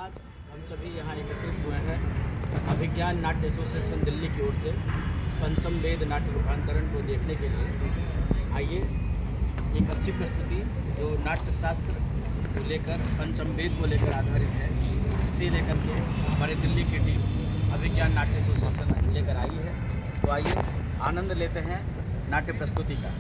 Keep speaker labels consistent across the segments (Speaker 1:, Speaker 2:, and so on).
Speaker 1: आज हम सभी यहाँ एकत्रित हुए हैं अभिज्ञान नाट्य एसोसिएशन दिल्ली की ओर से पंचम वेद नाट्य रूपांतरण को देखने के लिए। आइए, एक अच्छी प्रस्तुति जो नाट्य शास्त्र को लेकर पंचम वेद को लेकर आधारित है, इसे लेकर के हमारे दिल्ली की टीम अभिज्ञान नाट्य एसोसिएशन लेकर आई है। तो आइए आनंद लेते हैं नाट्य प्रस्तुति का।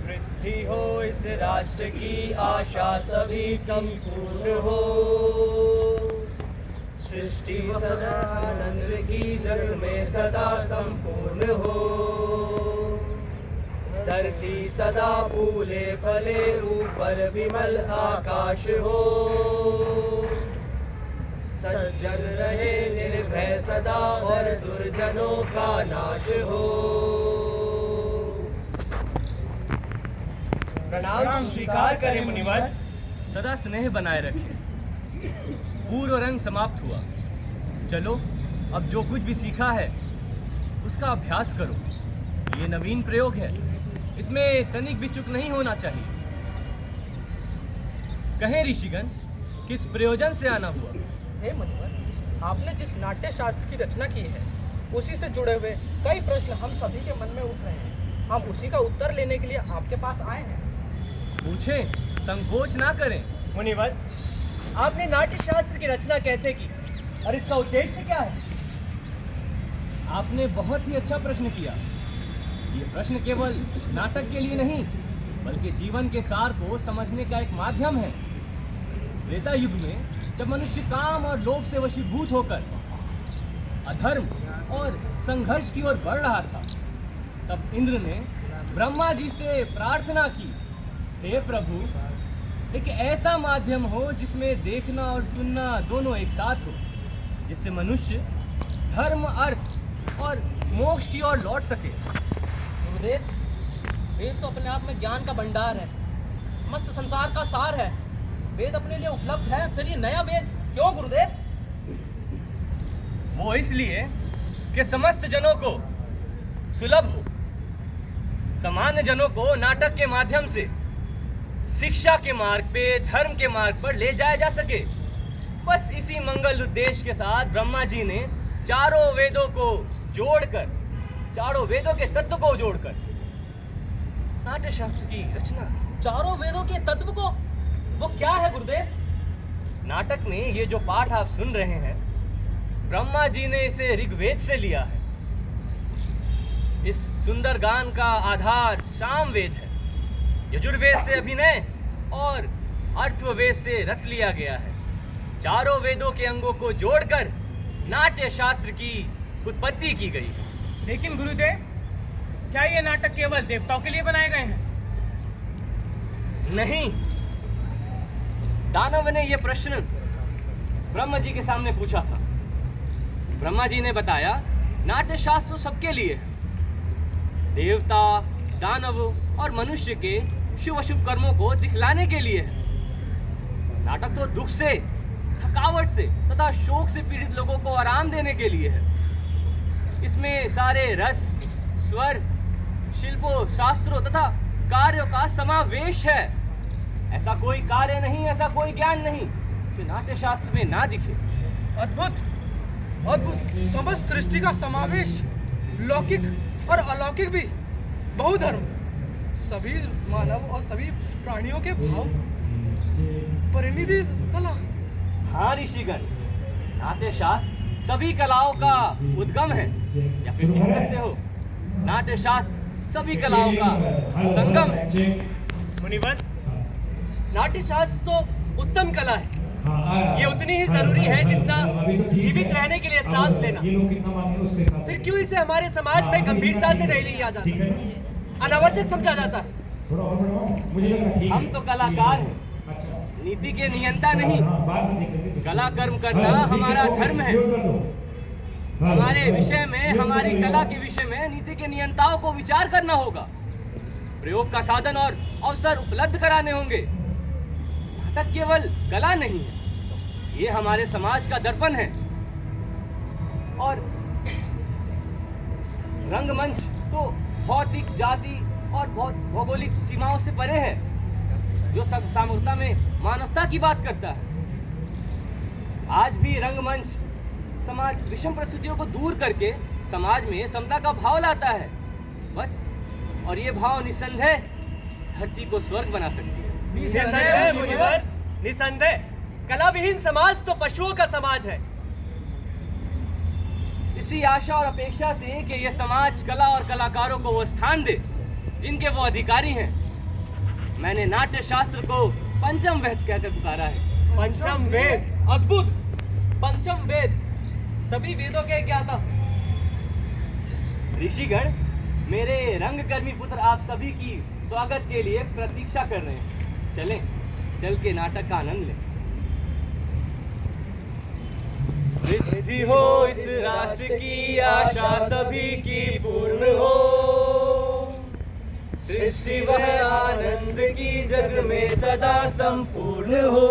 Speaker 2: वृद्धि हो इस राष्ट्र की आशा सभी संपूर्ण हो, सृष्टि सदा आनंद की जग में सदा संपूर्ण हो, धरती सदा फूले फले ऊपर विमल आकाश हो, सज्जन रहे निर्भय सदा और दुर्जनों का नाश हो। प्रणाम स्वीकार करें मुनिवर।
Speaker 3: सदा स्नेह बनाए रखें। पूर्व रंग समाप्त हुआ, चलो अब जो कुछ भी सीखा है उसका अभ्यास करो। ये नवीन प्रयोग है, इसमें तनिक भी चूक नहीं होना चाहिए। कहें ऋषिगण, किस प्रयोजन से आना हुआ?
Speaker 4: हे मुनिवर, आपने जिस नाट्य शास्त्र की रचना की है उसी से जुड़े हुए कई प्रश्न हम सभी के मन में उठ रहे हैं। हम उसी का उत्तर लेने के लिए आपके पास आए हैं।
Speaker 3: पूछें, संकोच ना करें।
Speaker 2: मुनिवर, आपने नाट्य शास्त्र की रचना कैसे की और इसका उद्देश्य क्या है?
Speaker 3: आपने बहुत ही अच्छा प्रश्न किया। ये प्रश्न केवल नाटक के लिए नहीं बल्कि जीवन के सार को समझने का एक माध्यम है। त्रेता युग में जब मनुष्य काम और लोभ से वशीभूत होकर अधर्म और संघर्ष की ओर बढ़ रहा था, तब इंद्र ने ब्रह्मा जी से प्रार्थना की, हे प्रभु, एक ऐसा माध्यम हो जिसमें देखना और सुनना दोनों एक साथ हो, जिससे मनुष्य धर्म, अर्थ और मोक्ष की ओर लौट सके।
Speaker 4: गुरुदेव, वेद तो अपने आप में ज्ञान का भंडार है, समस्त संसार का सार है। वेद अपने लिए उपलब्ध है, फिर ये नया वेद क्यों गुरुदेव?
Speaker 3: वो इसलिए कि समस्त जनों को सुलभ हो, सामान्य जनों को नाटक के माध्यम से शिक्षा के मार्ग पे, धर्म के मार्ग पर ले जाया जा सके। बस इसी मंगल उद्देश्य के साथ ब्रह्मा जी ने चारों वेदों को जोड़कर, चारों वेदों के तत्व को जोड़कर नाट्य शास्त्र की रचना की।
Speaker 4: चारों वेदों के तत्व को, वो क्या है गुरुदेव?
Speaker 3: नाटक में ये जो पाठ आप सुन रहे हैं, ब्रह्मा जी ने इसे ऋग्वेद से लिया है। इस सुंदर गान का आधार सामवेद है। यजुर्वेद से अभिनय और अर्थवेद से रस लिया गया है। चारों वेदों के अंगों को जोड़कर नाट्य शास्त्र की उत्पत्ति की गई है।
Speaker 2: लेकिन गुरुदेव, क्या ये नाटक केवल देवताओं के लिए बनाए गए हैं?
Speaker 3: नहीं, दानव ने यह प्रश्न ब्रह्मा जी के सामने पूछा था। ब्रह्मा जी ने बताया, नाट्य शास्त्र सबके लिए है। देवता, दानव और मनुष्य के शुभ अशुभ कर्मों को दिखलाने के लिए है। नाटक तो दुख से, थकावट से तथा शोक से पीड़ित लोगों को आराम देने के लिए है। इसमें सारे रस, स्वर, शिल्पों, शास्त्रों तथा कार्यों का समावेश है। ऐसा कोई कार्य नहीं, ऐसा कोई ज्ञान नहीं जो नाट्य शास्त्र में ना दिखे।
Speaker 4: अद्भुत, अद्भुत, समस्त सृष्टि का समावेश, लौकिक और अलौकिक भी, बहुधर्म, सभी मानव और सभी प्राणियों के भाव, परिनिधि कला।
Speaker 3: हाँ ऋषिगण, नाट्य शास्त्र सभी कलाओं का उद्गम है, या फिर कह सकते हो नाट्य शास्त्र सभी कलाओं का संगम है।
Speaker 2: मुनिवर, नाट्य शास्त्र तो उत्तम कला है। ये उतनी ही जरूरी है जितना जीवित रहने के लिए सांस लेना। फिर क्यों इसे हमारे समाज में गंभीरता से नहीं लिया जाता, अनावश्यक समझा जाता है?
Speaker 3: हम तो कलाकार हैं, नीति के नियंता नहीं। कला कर्म करना हमारा धर्म है। हमारे विषय में, हमारी कला के विषय में नीति के नियंताओं को विचार करना होगा। प्रयोग का साधन और अवसर उपलब्ध कराने होंगे। नाटक केवल कला नहीं है, ये हमारे समाज का दर्पण है। और रंगमंच वो भौतिक, जाति और भौगोलिक सीमाओं से परे है, जो सब सामूहिकता में मानवता की बात करता है। आज भी रंगमंच समाज विषम परिस्थितियों को दूर करके समाज में समता का भाव लाता है, बस। और ये भाव निसंदेह धरती को स्वर्ग बना सकती है।
Speaker 2: निसंदेह मुनिवर, निसंदेह। कला विहीन समाज तो पशुओं का समाज है।
Speaker 3: इसी आशा और अपेक्षा से कि यह समाज कला और कलाकारों को वो स्थान दे जिनके वो अधिकारी हैं, मैंने नाट्य शास्त्र को पंचम वेद कहकर पुकारा है।
Speaker 2: पंचम वेद?
Speaker 4: अद्भुत! पंचम वेद, सभी वेदों के ज्ञाता।
Speaker 3: ऋषिगण, मेरे रंगकर्मी पुत्र आप सभी की स्वागत के लिए प्रतीक्षा कर रहे हैं। चलें, चल के नाटक का आनंद लें।
Speaker 2: रिद्धि हो इस राष्ट्र की आशा सभी की पूर्ण हो, सृष्टि वह आनंद की जग में सदा संपूर्ण हो,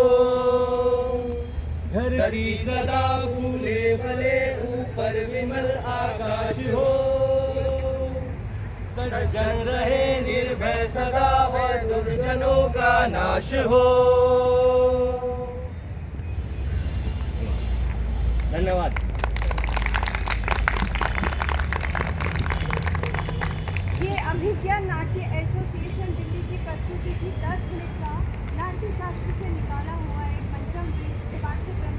Speaker 2: धरती सदा फूले फले ऊपर विमल आकाश हो, सज्जन रहे निर्भय सदा वह दुर्जनों का नाश हो।
Speaker 3: धन्यवाद।
Speaker 5: ये अभिज्ञान नाट्य एसोसिएशन दिल्ली की प्रस्तुति थी 10 मिनट का नाट्य शास्त्र से निकाला हुआ एक पंचम वेद पाठ्यक्रम।